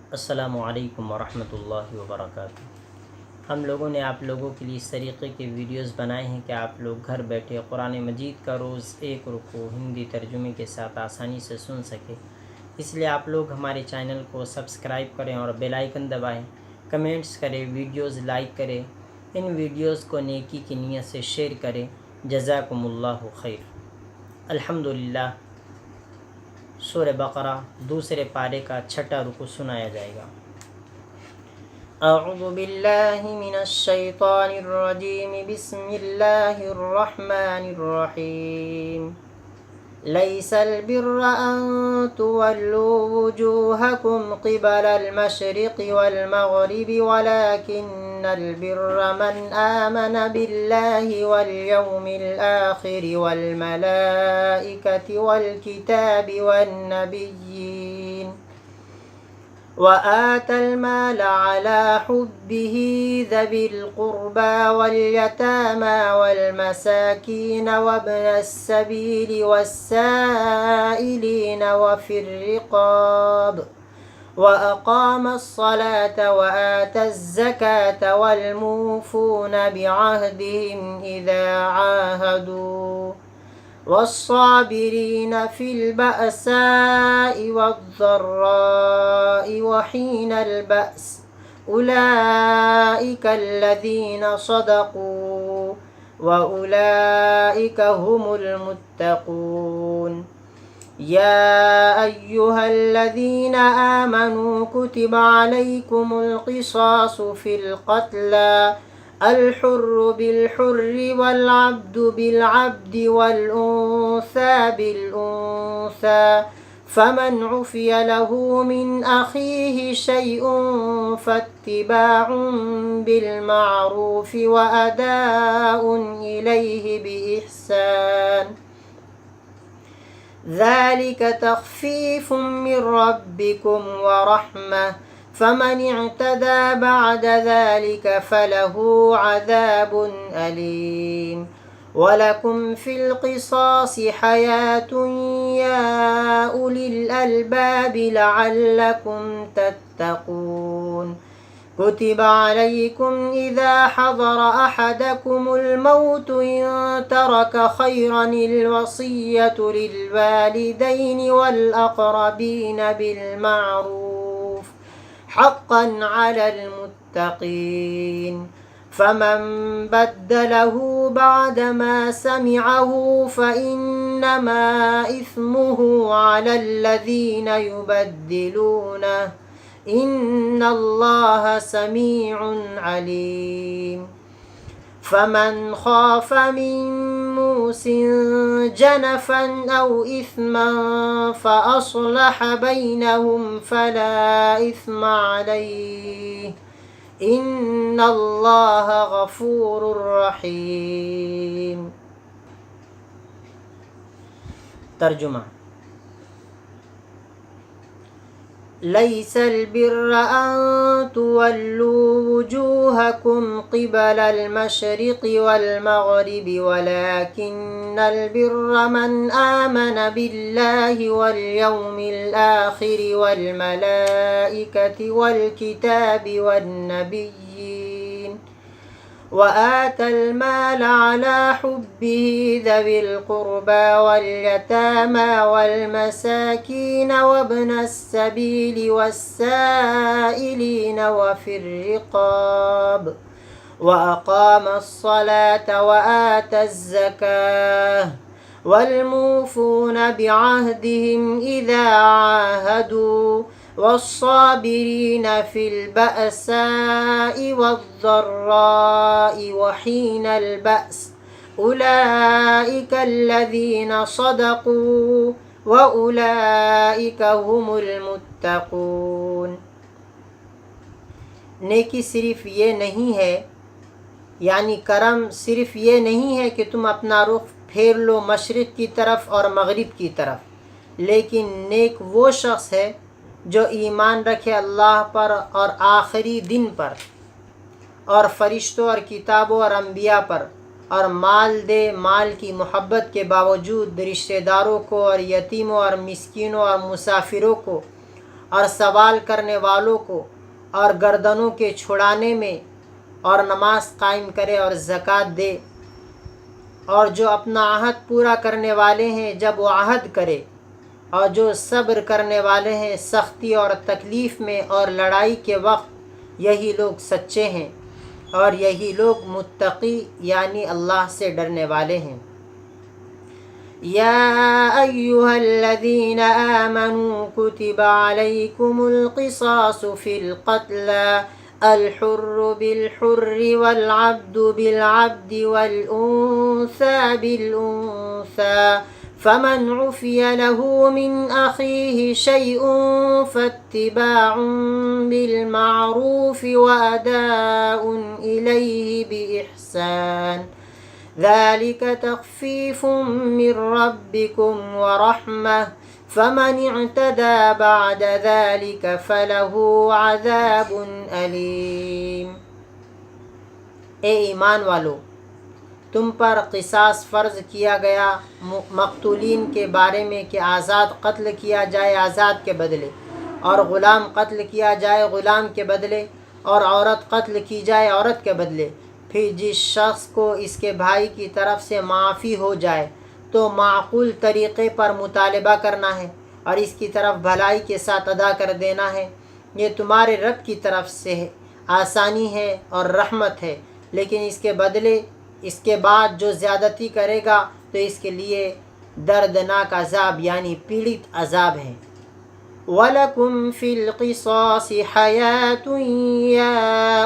अस्सलामु अलैकुम वरहमतुल्लाहि वबरकातुहू। हम लोगों ने आप लोगों के लिए इस तरीक़े के वीडियोस बनाए हैं कि आप लोग घर बैठे कुरान मजीद का रोज़ एक रुको हिंदी तर्जुमे के साथ आसानी से सुन सकें। इसलिए आप लोग हमारे चैनल को सब्सक्राइब करें और बेल आइकन दबाएं, कमेंट्स करें, वीडियोस लाइक करें, इन वीडियोस को नेकी की नीयत से शेयर करें। जज़ाकुमुल्लाहु खैर। अल्हम्दुलिल्लाह। सूरह बकरा दूसरे पारे का छठा रुकू सुनाया जाएगा। अऊज़ु बिल्लाहि मिनश शैतानिर रजीम, बिस्मिल्लाहिर रहमानिर रहीम। लैसल बिर्रा अन तुवल्लू वुजूहकुम क़िबलल मशरिक़ि वल मग़रिबि वलाकिन्नल बिर्रा मन आमन बिल्लाहि वल यौमिल आख़िरि वल मलाइकति वल किताबि वन नबिय्यीन व आतल माल अला हुब्बिही ज़विल क़ुर्बा वल यतामा वल मसाकीन वब्नस सबील वस्साइलीन व फिर रिक़ाब व अक़ामस सलात व आतज़ ज़कात वल मूफ़ून बिअहदिहिम इज़ा आहदू वस्साबिरीन फिल बअसाइ वद्दर्राइ व हीनल बअस उलाइका अल्लज़ीन सदक़ू व उलाइका हुमुल मुत्तक़ून। या अय्युहल्लज़ीन आमनू कुतिबा अलैकुमुल क़िसासु फ़िल क़त्ला अल-हुर्रु बिल-हुर्रि वल-अब्दु बिल-अब्दि वल-उन्सा बिल-उन्सा फमन उफ़िय लहू मिन अख़ीहि शैउन फ़त्तिबाउन बिल-मअरूफ़ि व अदाउन इलैहि बिइहसान ज़ालिक तख़फ़ीफ़ुम मिन रब्बिकुम व रहमह फमन इअतदा बअद ज़ालिक फलहु अज़ाबुन अलीम। वलकुम फ़िल क़िसासि हयातुन या उलिल अलबाबि लअल्लकुम तत्तक़ून। कुतिबा अलैकुम इज़ा हज़र अहदकुमुल मौतु इन तरक खैरनिल वसिय्यतु लिल वालिदैनि वल अक़रबीन बिल मअरूफ़ हक़्क़न अलल मुत्तक़ीन। फमन बद्दलहु बअदमा समिअहु फ़इन्नमा इस्मुहु अलल्लज़ीन युबद्दिलूनह इन्नल्लाह समीउन अलीम। फमन ख़ाफ़ मिन मूसिन जनफ़न औ इस्मन फ़अस्लह बैनहुम फ़ला इस्म अलैहि इन्नल्लाह गफ़ूरुर रहीम। तर्जुमा। लैसल बिर्रा अन तुवल्लू वुजूहकुम क़िबलल मशरिक़ि वल मग़रिबि वलाकिन्नल बिर्रा मन आमन बिल्लाहि वल यौमिल आख़िरि वल मलाइकति वल किताबि वन नबिय्यीन व आतल माल अला हुब्बिही ज़विल क़ुर्बा वल यतामा वल मसाकीन वब्नस सबील वस्साइलीन व फिर रिक़ाब व अक़ामस सलात व आतज़ ज़कात वल मूफ़ून बिअहदिहिम इज़ा आहदू वस्साबिरीन फिल बअसाइ वद्दर्राइ व हीनल बअस उलाइका अल्लज़ीन सदक़ू व उलाइका हुमुल मुत्तक़ून। नेकी सिर्फ ये नहीं है, यानी करम सिर्फ ये नहीं है कि तुम अपना रुख फेर लो मशरिक़ की तरफ और मग़रिब की तरफ, लेकिन नेक वो शख्स है जो ईमान रखे अल्लाह पर और आखिरी दिन पर और फ़रिश्तों और किताबों और अम्बिया पर, और माल दे, माल की मोहब्बत के बावजूद रिश्तेदारों को और यतीमों और मिस्कीनों और मुसाफिरों को اور سوال کرنے والوں کو اور گردنوں کے چھڑانے میں، اور نماز قائم کرے اور زکوٰۃ دے، اور جو اپنا عہد پورا کرنے والے ہیں جب وہ عہد کرے، اور جو صبر کرنے والے ہیں سختی اور تکلیف میں اور لڑائی کے وقت، یہی لوگ سچے ہیں اور یہی لوگ متقی یعنی اللہ سے ڈرنے والے ہیں۔ یا ایھا الذین آمنوا کتب علیکم القصاص فی القتلى الحر بالحر والعبد بالعبد والأنثى بالأنثى فمن عفی له من أخیه شیء فاتباع بالمعروف وأداء إلیہ بإحسان ذلك تخفیف من ربکم ورحمة فمن اعتدى بعد ذلك فله عذاب علیم۔ اے ایمان والو، تم پر قصاص فرض کیا گیا مقتولین کے بارے میں کہ آزاد قتل کیا جائے آزاد کے بدلے، اور غلام قتل کیا جائے غلام کے بدلے، اور عورت قتل کی جائے عورت کے بدلے۔ پھر جس شخص کو اس کے بھائی کی طرف سے معافی ہو جائے تو معقول طریقے پر مطالبہ کرنا ہے اور اس کی طرف بھلائی کے ساتھ ادا کر دینا ہے۔ یہ تمہارے رب کی طرف سے آسانی ہے اور رحمت ہے، لیکن اس کے بدلے اس کے بعد جو زیادتی کرے گا تو اس کے لیے دردناک عذاب یعنی پیڑت عذاب ہے۔ وَلَكُمْ فِي الْقِصَاصِ حَيَاةٌ يَا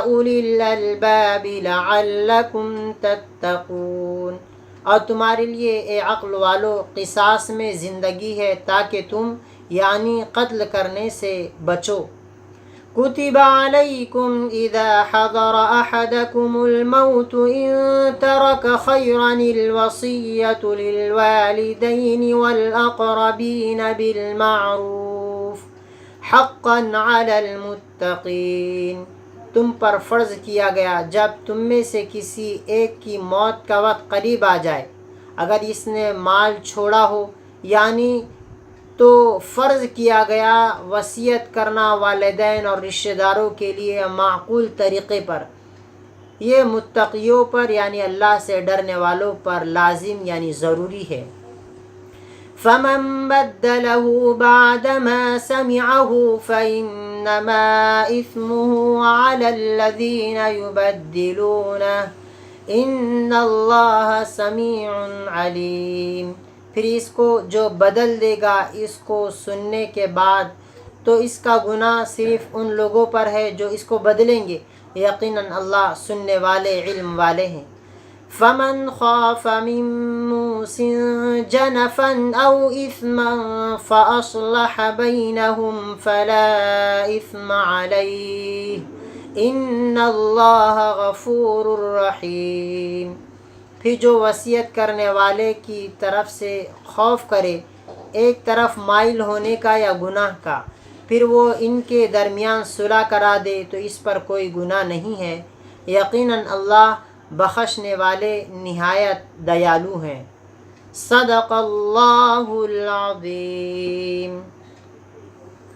أُولِي الْأَلْبَابِ لَعَلَّكُمْ تَتَّقُونَ، اور تمہارے لیے اے عقل والو قصاص میں زندگی ہے تاکہ تم یعنی قتل کرنے سے بچو۔ كتب عليكم إذا حضر أحدكم الموت إن ترك خيرا الوصية للوالدين والأقربين بالمعروف حقا على المتقين، تم پر فرض کیا گیا جب تم میں سے کسی ایک کی موت کا وقت قریب آ جائے، اگر اس نے مال چھوڑا ہو یعنی تو فرض کیا گیا وصیت کرنا والدین اور رشتہ داروں کے لیے معقول طریقے پر، یہ متقیوں پر یعنی اللہ سے ڈرنے والوں پر لازم یعنی ضروری ہے۔ فمن بدله بعدما سمعه فإنما إثمه على الذين يبدلونه إن الله سميع عليم، پھر اس کو جو بدل دے گا اس کو سننے کے بعد تو اس کا گناہ صرف ان لوگوں پر ہے جو اس کو بدلیں گے، یقیناً اللہ سننے والے علم والے ہیں۔ فمن خاف من موص جنفا أو إثما فأصلح بينهم فلا إثم عليه إن الله غفور رحيم، پھر جو وصیت کرنے والے کی طرف سے خوف کرے ایک طرف مائل ہونے کا یا گناہ کا، پھر وہ ان کے درمیان صلح کرا دے تو اس پر کوئی گناہ نہیں ہے، یقیناً اللہ بخشنے والے نہایت دیالو ہیں۔ صدق اللہ العظیم۔